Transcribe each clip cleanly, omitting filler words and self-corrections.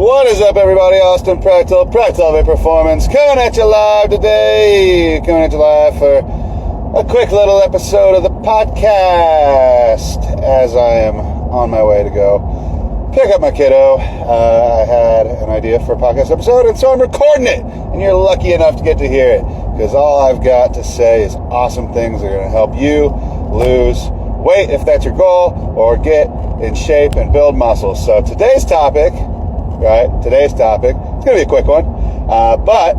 What is up, everybody? Austin prechtelevate Performance, coming at you live today. Coming at you live for a quick little episode of the podcast as I am on my way to go pick up my kiddo. I had an idea for a podcast episode, and so I'm recording it. And you're lucky enough to get to hear it, because all I've got to say is awesome things that are going to help you lose weight if that's your goal, or get in shape and build muscles. So today's topic, it's going to be a quick one, but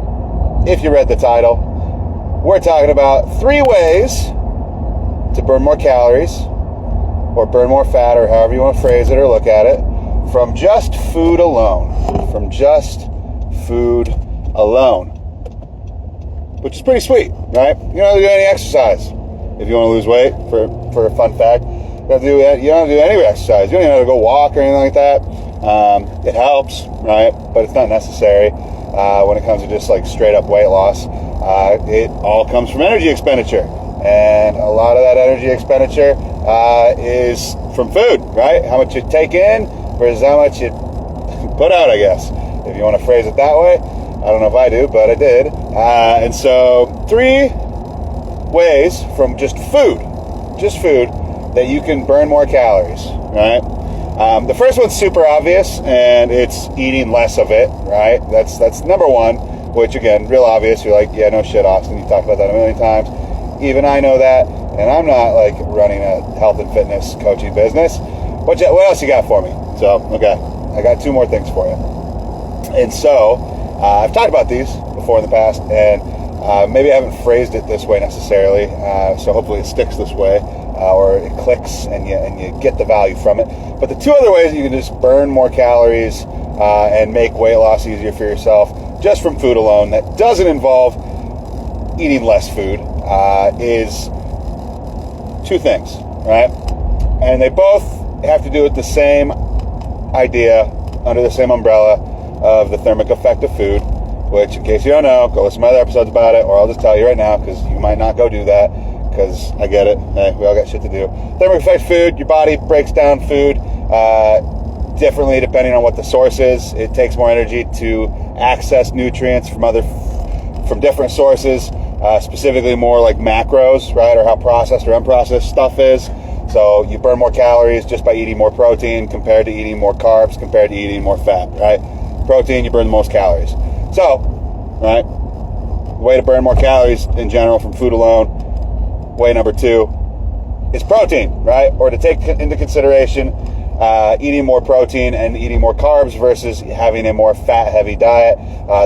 if you read the title, we're talking about 3 ways to burn more calories or burn more fat, or however you want to phrase it or look at it, from just food alone. Which is pretty sweet, right? You don't have to do any exercise if you want to lose weight. For a fun fact, you don't have to do any exercise. You don't even have to go walk or anything like that. It helps, right? But it's not necessary when it comes to just like straight up weight loss. It all comes from energy expenditure, and a lot of that energy expenditure is from food, right? How much you take in versus how much you put out, I guess, if you want to phrase it that way. I don't know if I do, but I did. And so 3 ways from just food that you can burn more calories, right? The first one's super obvious, and it's eating less of it, right? That's number 1, which again, real obvious. You're like, yeah, no shit, Austin. You've talked about that a million times. Even I know that, and I'm not like running a health and fitness coaching business. What else you got for me? So, okay, I got 2 more things for you. And so, I've talked about these before in the past, and maybe I haven't phrased it this way necessarily, so hopefully it sticks this way, or it clicks and you get the value from it. But the 2 other ways that you can just burn more calories and make weight loss easier for yourself just from food alone, that doesn't involve eating less food, is 2 things, right? And they both have to do with the same idea under the same umbrella of the thermic effect of food, which, in case you don't know, go listen to my other episodes about it, or I'll just tell you right now, because you might not go do that, because I get it. Hey, we all got shit to do. Thermic effect food, your body breaks down food differently depending on what the source is. It takes more energy to access nutrients from different sources, specifically more like macros, right, or how processed or unprocessed stuff is. So you burn more calories just by eating more protein compared to eating more carbs, compared to eating more fat, right? Protein, you burn the most calories. So, right, way to burn more calories in general from food alone, way number 2 is protein, right? Or to take into consideration eating more protein and eating more carbs versus having a more fat-heavy diet.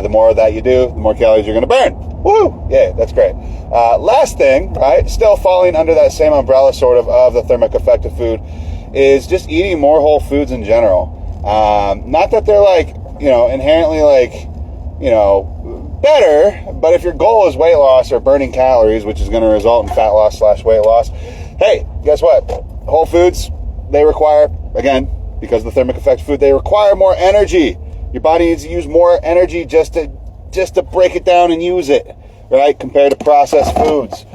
The more of that you do, the more calories you're going to burn. Woo! Yeah, that's great. Last thing, right, still falling under that same umbrella sort of the thermic effect of food, is just eating more whole foods in general. Not that they're like, inherently like, better, but if your goal is weight loss or burning calories, which is going to result in fat loss / weight loss, hey, guess what? Whole foods, they require, again, because of the thermic effect of food, they require more energy. Your body needs to use more energy just to break it down and use it, right? Compared to processed foods.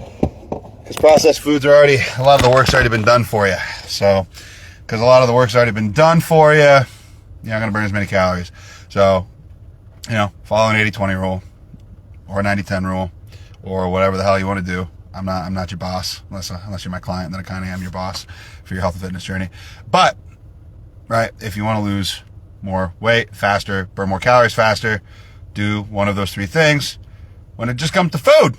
Because processed foods are already, a lot of the work's already been done for you. So, because a lot of the work's already been done for you, you're not going to burn as many calories. So, follow an 80-20 rule, or a 90-10 rule, or whatever the hell you want to do. I'm not your boss, unless you're my client, then I kind of am your boss for your health and fitness journey. But, right, if you want to lose more weight faster, burn more calories faster, do one of those 3 things when it just comes to food,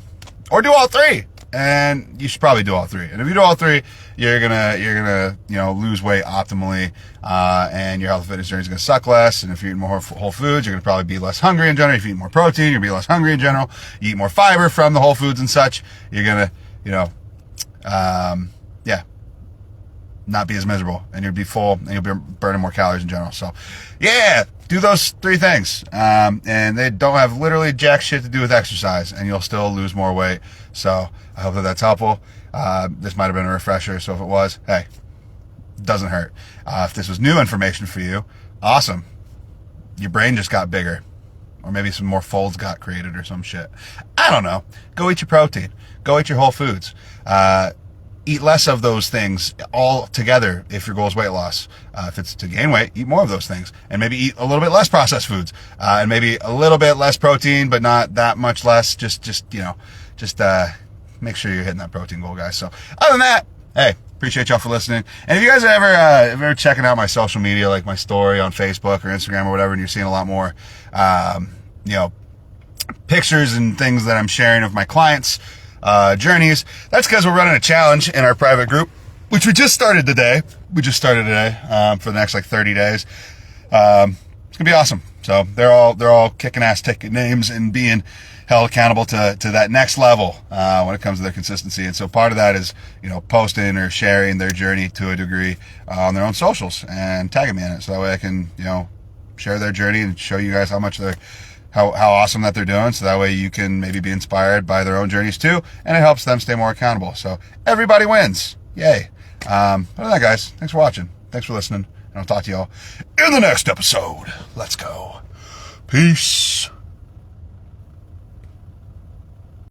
or do all 3. And you should probably do all 3. And if you do all 3, you're gonna lose weight optimally, and your health and fitness journey is gonna suck less. And if you eat more whole foods, you're gonna probably be less hungry in general. If you eat more protein, you're gonna be less hungry in general. You eat more fiber from the whole foods and such, you're gonna not be as miserable, and you'll be full, and you'll be burning more calories in general. So, yeah, do those 3 things, and they don't have literally jack shit to do with exercise, and you'll still lose more weight. So I hope that that's helpful. This might have been a refresher, so if it was, hey, it doesn't hurt. If this was new information for you, awesome. Your brain just got bigger, or maybe some more folds got created or some shit. I don't know. Go eat your protein. Go eat your whole foods. eat less of those things altogether if your goal is weight loss. If it's to gain weight, eat more of those things, and maybe eat a little bit less processed foods, and maybe a little bit less protein, but not that much less. Just make sure you're hitting that protein goal, guys. So other than that, hey, appreciate y'all for listening. And if you guys are ever checking out my social media, like my story on Facebook or Instagram or whatever, and you're seeing a lot more, pictures and things that I'm sharing of my clients' journeys, that's because we're running a challenge in our private group, which we just started today. For the next 30 days. It's gonna be awesome. So they're all kicking ass, taking names, and being held accountable to that next level when it comes to their consistency. And so part of that is posting or sharing their journey to a degree on their own socials and tagging me in it, so that way I can share their journey and show you guys how awesome that they're doing, so that way you can maybe be inspired by their own journeys too, and it helps them stay more accountable. So everybody wins. Yay. Other than that, guys, thanks for watching. Thanks for listening. And I'll talk to y'all in the next episode. Let's go. Peace.